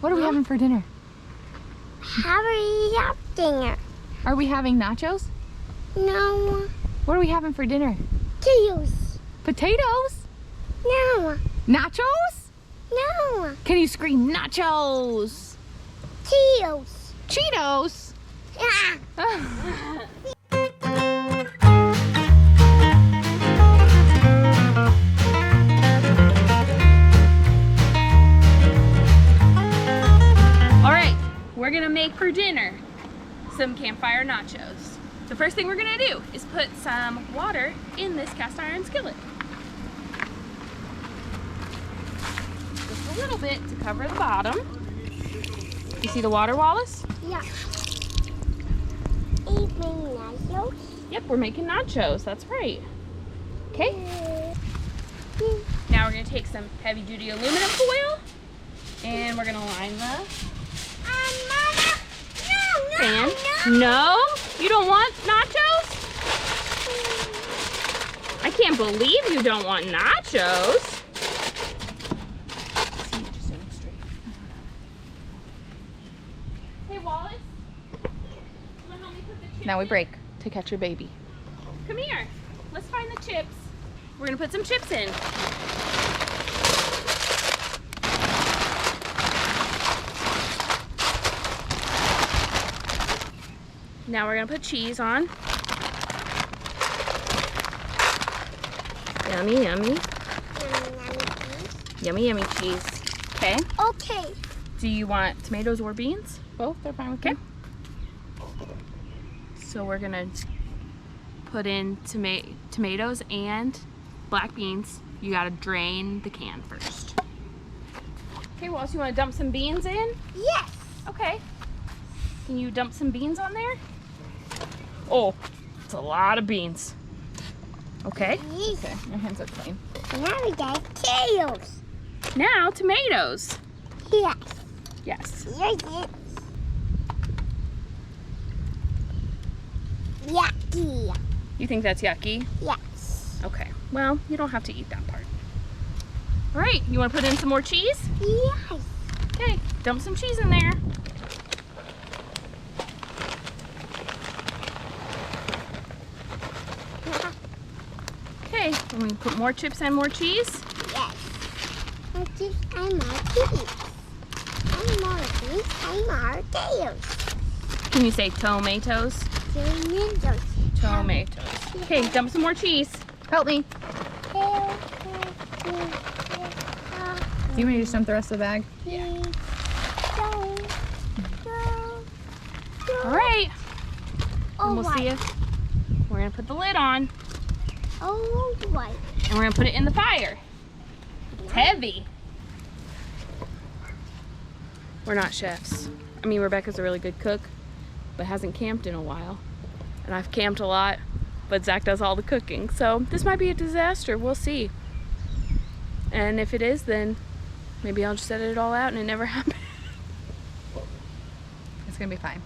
What are we having for dinner? Hurry up, dinner. Are we having nachos? No. What are we having for dinner? Cheetos. Potatoes? No. Nachos? No. Can you scream nachos? Cheetos. Cheetos? Ah. We're gonna make for dinner some campfire nachos. The first thing we're gonna do is put some water in this cast iron skillet. Just a little bit to cover the bottom. You see the water, Wallace? Yeah. Evening nachos. Yep, we're making nachos, that's right. Okay. Now we're gonna take some heavy duty aluminum foil and we're gonna line the pan. No? You don't want nachos? I can't believe you don't want nachos. Hey, Wallace. You wanna help me put the chips Now we in? break to catch your baby. Come here. Let's find the chips. We're gonna put some chips in. Now we're gonna put cheese on. Yummy, yummy. Yummy, yummy cheese. Okay. Okay. Do you want tomatoes or beans? Both, they're fine with Okay. me. So we're gonna put in tomatoes and black beans. You gotta drain the can first. Okay, Wallace, you wanna dump some beans in? Yes. Okay. Can you dump some beans on there? Oh, it's a lot of beans. Okay. Okay, my hands are clean. Now we got Cheetos. Now tomatoes. Yes. Yes. Yes. Yucky. You think that's yucky? Yes. Okay. Well, you don't have to eat that part. All right. You want to put in some more cheese? Yes. Okay. Dump some cheese in there. Okay. And we put more chips and more cheese. Yes. I'm more cheese. I'm more cheese. I'm more Cheetos. Can you say tomatoes? Tomatoes. Tomatoes. Okay. Dump some more cheese. Help me. Do you want me to just dump the rest of the bag? All right. Oh, And we'll see if we're gonna put the lid on Oh, white. and we're gonna put it in the fire. It's heavy. We're not chefs. I mean, Rebecca's a really good cook, but hasn't camped in a while. And I've camped a lot, but Zach does all the cooking. So this might be a disaster, we'll see. And if it is, then maybe I'll just set it all out and it never happened. It's gonna be fine.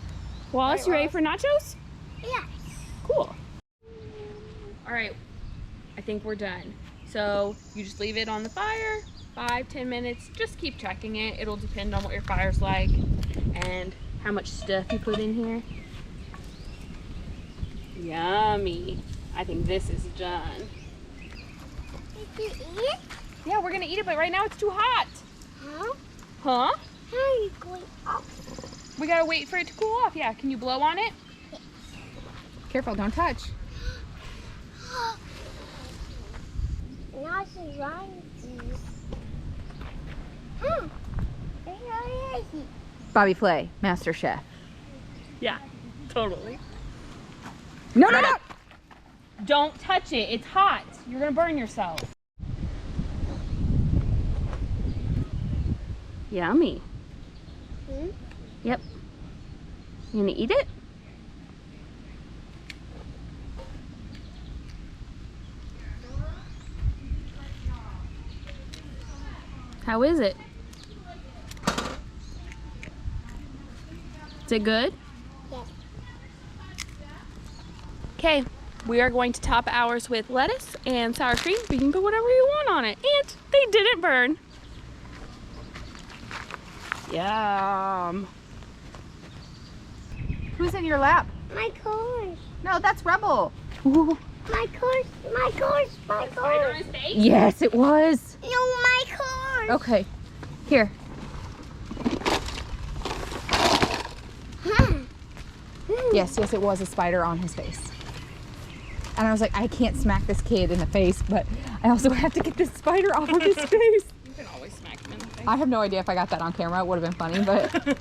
Wallace, you ready for nachos? Yes. Cool. All right, I think we're done. So you just leave it on the fire, 5-10 minutes. Just keep checking it. It'll depend on what your fire's like and how much stuff you put in here. Yummy. I think this is done. Did you eat it? Yeah, we're gonna eat it, but right now it's too hot. Huh? Huh? How are you going up? We gotta wait for it to cool off. Yeah, can you blow on it? Careful, don't touch. Now she's running. Where is he? Bobby Flay, Master Chef. Yeah, totally. No, no, no! Don't touch it, it's hot. You're gonna burn yourself. Yummy. Hmm? Yep. You gonna eat it? How is it? Is it good? Yes. Okay, we are going to top ours with lettuce and sour cream. You can put whatever you want on it. And they didn't burn. Yum. Who's in your lap? My course. No, that's Rebel. Ooh. My course. My course. My course. Yes, it was. No, my course. Okay. Here. Huh. Yes, it was a spider on his face. And I was like, I can't smack this kid in the face, but I also have to get this spider off of his face. You can always smack him in the face. I have no idea if I got that on camera. It would have been funny, but